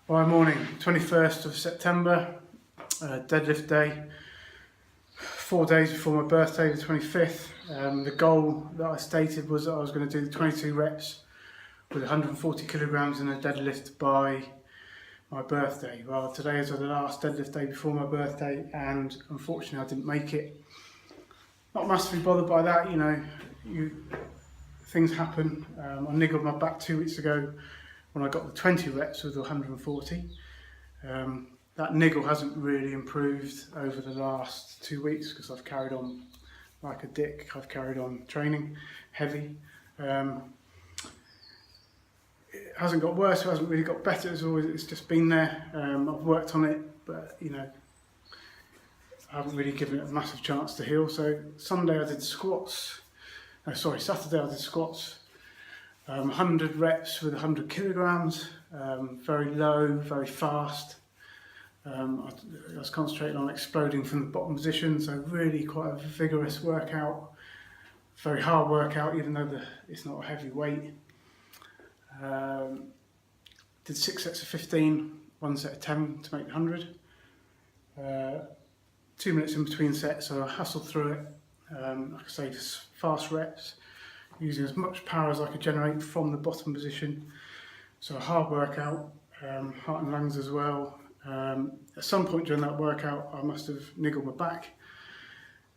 Hi, morning, 21st of September, deadlift day, 4 days before my birthday, the 25th. The goal that I stated was that I was going to do 22 reps with 140 kilograms in a deadlift by my birthday. Well, today is the last deadlift day before my birthday, and unfortunately I didn't make it. Not massively bothered by that, things happen. I niggled my back 2 weeks ago when I got the 20 reps with 140. That niggle hasn't really improved over the last 2 weeks because I've carried on like a dick. I've carried on training heavy. It hasn't got worse, it hasn't really got better. It's just been there. I've worked on it, but I haven't really given it a massive chance to heal. So Saturday I did squats. 100 reps with 100 kilograms, very low, very fast. I was concentrating on exploding from the bottom position, so really quite a vigorous workout, very hard workout, even though it's not a heavy weight. Did 6 sets of 15, 1 set of 10 to make 100. 2 minutes in between sets, so I hustled through it. Like I say, fast reps, using as much power as I could generate from the bottom position. So a hard workout, heart and lungs as well. At some point during that workout I must have niggled my back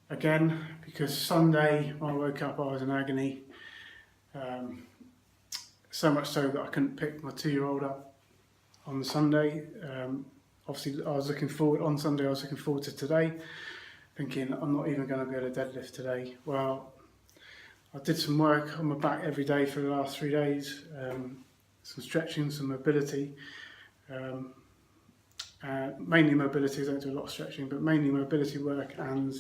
again, because Sunday when I woke up I was in agony. So much so that I couldn't pick my 2-year-old up on the Sunday. Obviously I was looking forward to today, thinking I'm not even going to be able to deadlift today. Well, I did some work on my back every day for the last 3 days, some stretching, some mobility, mainly mobility. I don't do a lot of stretching, but mainly mobility work and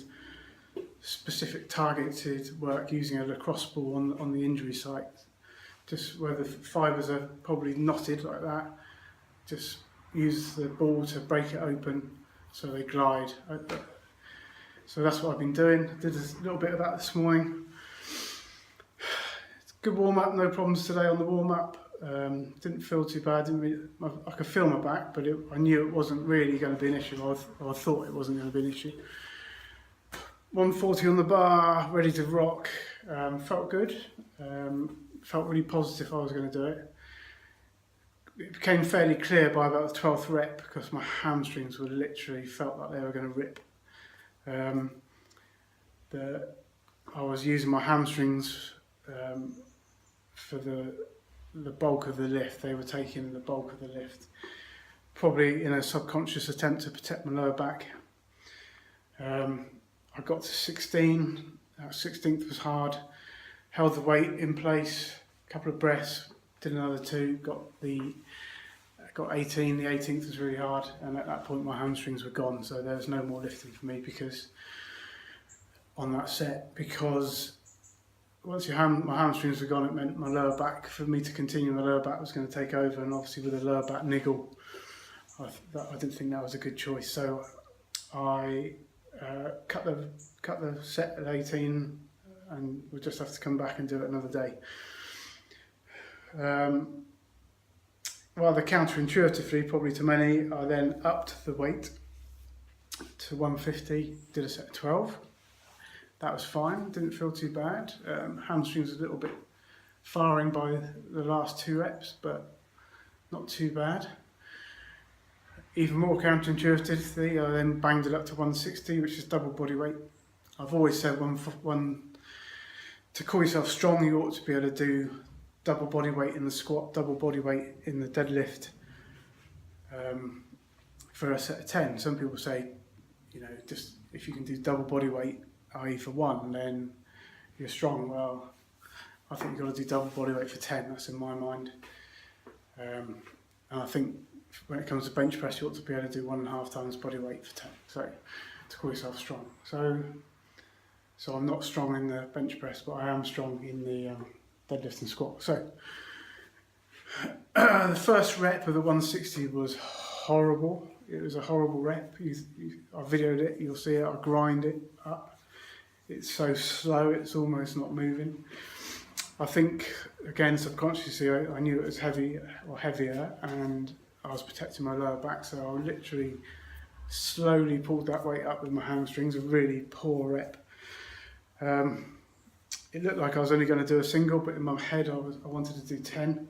specific targeted work using a lacrosse ball on the injury site, just where the fibres are probably knotted like that. Just use the ball to break it open so they glide. So that's what I've been doing. I did a little bit of that this morning. Good warm up, no problems today on the warm up. Didn't feel too bad. I could feel my back, but I knew it wasn't really going to be an issue. I thought it wasn't going to be an issue. 140 on the bar, ready to rock. Felt good. Felt really positive I was going to do it. It became fairly clear by about the 12th rep because my hamstrings were literally felt like they were going to rip. I was using my hamstrings for the bulk of the lift. They were taking the bulk of the lift, probably in a subconscious attempt to protect my lower back. I got to 16, 16th was hard, held the weight in place, a couple of breaths, did another 2, got 18, the 18th was really hard, and at that point my hamstrings were gone, so there was no more lifting for me on that set, because once my hamstrings were gone, it meant my lower back, for me to continue, my lower back was going to take over, and obviously with a lower back niggle, I didn't think that was a good choice. So I cut the set at 18, and we'll just have to come back and do it another day. Rather counterintuitively, probably to many, I then upped the weight to 150, did a set of 12. That was fine, didn't feel too bad. Hamstrings a little bit firing by the last 2 reps, but not too bad. Even more counterintuitively, I then banged it up to 160, which is double body weight. I've always said to call yourself strong, you ought to be able to do double body weight in the squat, double body weight in the deadlift for a set of 10. Some people say, just if you can do double body weight, i.e. for 1, then you're strong. Well, I think you've got to do double body weight for 10, that's in my mind. And I think when it comes to bench press, you ought to be able to do 1.5 times body weight for 10. So, to call yourself strong. So I'm not strong in the bench press, but I am strong in the deadlift and squat. So the first rep of the 160 was horrible. It was a horrible rep. I videoed it, you'll see it, I grind it up. It's so slow, it's almost not moving. I think, again, subconsciously, I knew it was heavy or heavier, and I was protecting my lower back, so I literally slowly pulled that weight up with my hamstrings, a really poor rep. It looked like I was only going to do a single, but in my head I wanted to do 10,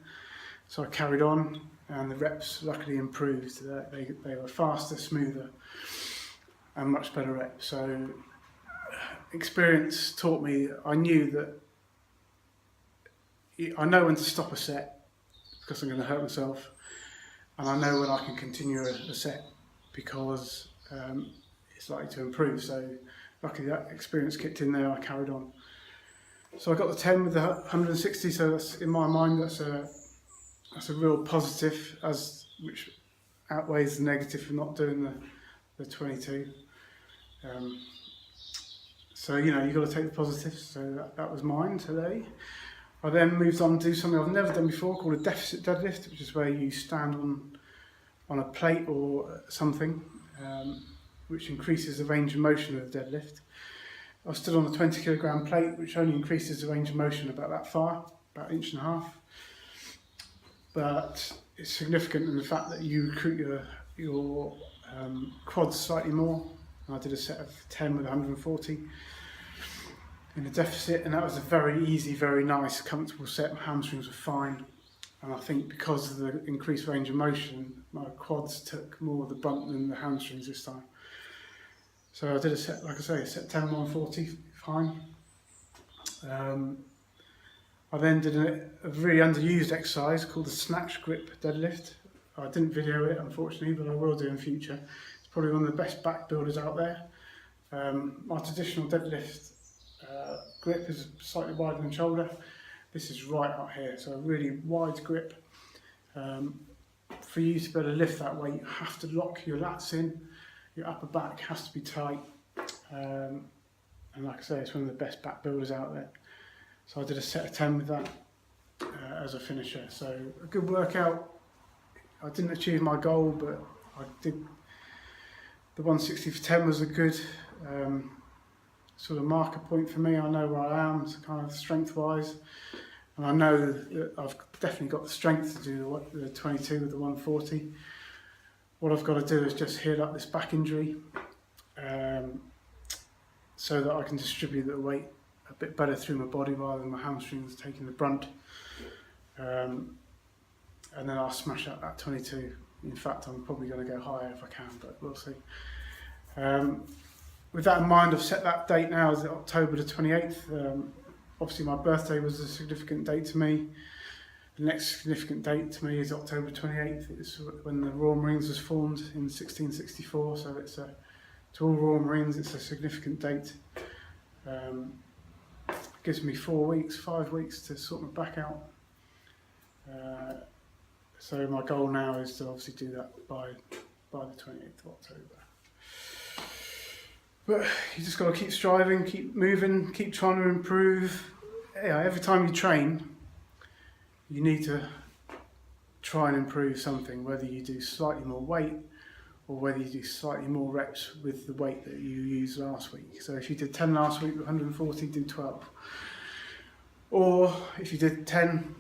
so I carried on, and the reps luckily improved. They were faster, smoother, and much better reps. So experience taught me, I knew that I know when to stop a set because I'm going to hurt myself, and I know when I can continue a set because it's likely to improve. So luckily that experience kicked in there, I carried on. So I got the 10 with the 160, so that's, in my mind, that's a real positive, which outweighs the negative for not doing the 22. So you've got to take the positives. So that was mine today. I then moved on to do something I've never done before called a deficit deadlift, which is where you stand on a plate or something, which increases the range of motion of the deadlift. I stood on a 20 kilogram plate, which only increases the range of motion about that far, about 1.5 inches. But it's significant in the fact that you recruit your quads slightly more. And I did a set of 10 with 140 in a deficit, and that was a very easy, very nice, comfortable set. My hamstrings were fine, and I think because of the increased range of motion, my quads took more of the brunt than the hamstrings this time. So I did a set, like I say, a set 10 140, fine. I then did a really underused exercise called the Snatch grip deadlift. I didn't video it, unfortunately, but I will do in future. It's probably one of the best back builders out there. My traditional deadlift grip is slightly wider than shoulder. This is right up here, so a really wide grip. For you to be able to lift that weight, you have to lock your lats in. Your upper back has to be tight, and like I say, it's one of the best back builders out there. So I did a set of 10 with that as a finisher. So a good workout. I didn't achieve my goal, but I did. The 160 for 10 was a good sort of marker point for me. I know where I am, so kind of strength-wise, and I know that I've definitely got the strength to do the 22 with the 140. What I've got to do is just heal up this back injury so that I can distribute the weight a bit better through my body rather than my hamstrings taking the brunt. And then I'll smash out that 22. In fact, I'm probably going to go higher if I can, but we'll see. With that in mind, I've set that date now as October the 28th. Obviously my birthday was a significant date to me. The next significant date to me is October 28th. It's when the Royal Marines was formed in 1664, so it's to all Royal Marines it's a significant date. It gives me 5 weeks to sort my back out. So my goal now is to obviously do that by the 28th of October. But you just got to keep striving, keep moving, keep trying to improve. Yeah, every time you train, you need to try and improve something, whether you do slightly more weight or whether you do slightly more reps with the weight that you used last week. So if you did 10 last week with 140, do 12. Or if you did 10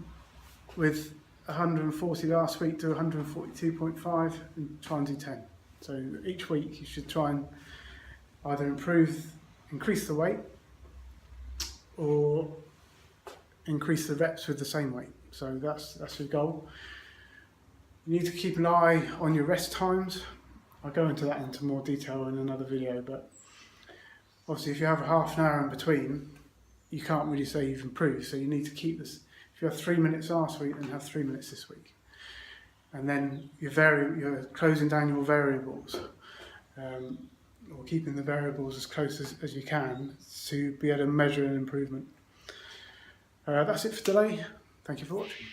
with 140 last week, do 142.5 and try and do 10. So each week you should try and either increase the weight or increase the reps with the same weight. So that's your goal. You need to keep an eye on your rest times. I'll go into that into more detail in another video, but obviously if you have a half an hour in between, you can't really say you've improved. So you need to keep this. If you have 3 minutes last week, then have 3 minutes this week. And then you're closing down your variables, or keeping the variables as close as you can to be able to measure an improvement. That's it for today. Thank you for watching.